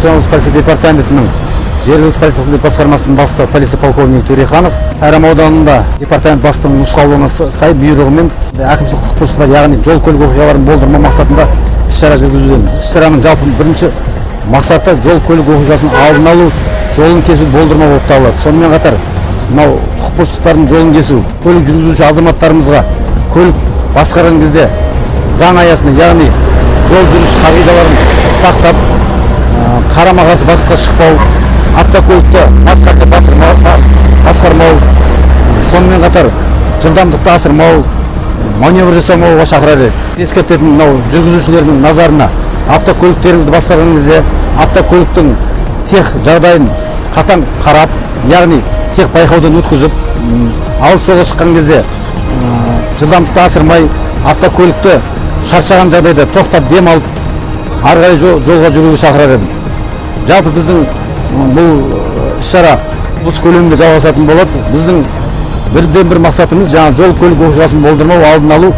түркістан облыстық полиция департаментінің жергілікті полиция басқармасының бастығы полиция полковнигі Төреханов Сайрам ауданында департамент бастығының нұсқаулығына сай бұйрығымен әкімшілік құқық бұзушылықтар, яғни жол көлік оқиғаларын болдырмау мақсатында іс-шара жүргізудеміз. Іс-шараның жалпы бірінші мақсаты жол көлік оқиғасын алдын алу, жолын кесу, болдырмау болып табылады. Сонымен қатар мынау құқық бұзушылықтардың жолын кесу, көлік жүргізуші азаматтарымызға көлік басқарған кезде заң аясында, яғни жол жүріс қағидаларын сақтап, қарама-қарсы басқа шықпау, автокөлікті басқармау, сонымен қатар жылдамдықты асырмау, маневр жасамауға шақырады. Ескертетін мынау жүргізушілердің назарына автокөліктеріңізді басқарған кезде автокөліктің тех жағдайын қатаң қарап, яғни тех байқаудан өткізіп, алыс жолға шыққан кезде жылдамдықты асырмай, автокөлікті шаршаған жағдайда тоқтап дем алып, ары қарай жолға жүруге шақырар едім. Жалпы біздің бұл іс-шара облыс көлемінде жалғасатын болады. Біздің бірден бір мақсатымыз жаңа жол көлік оқиғасын болдырмау, алдын алу.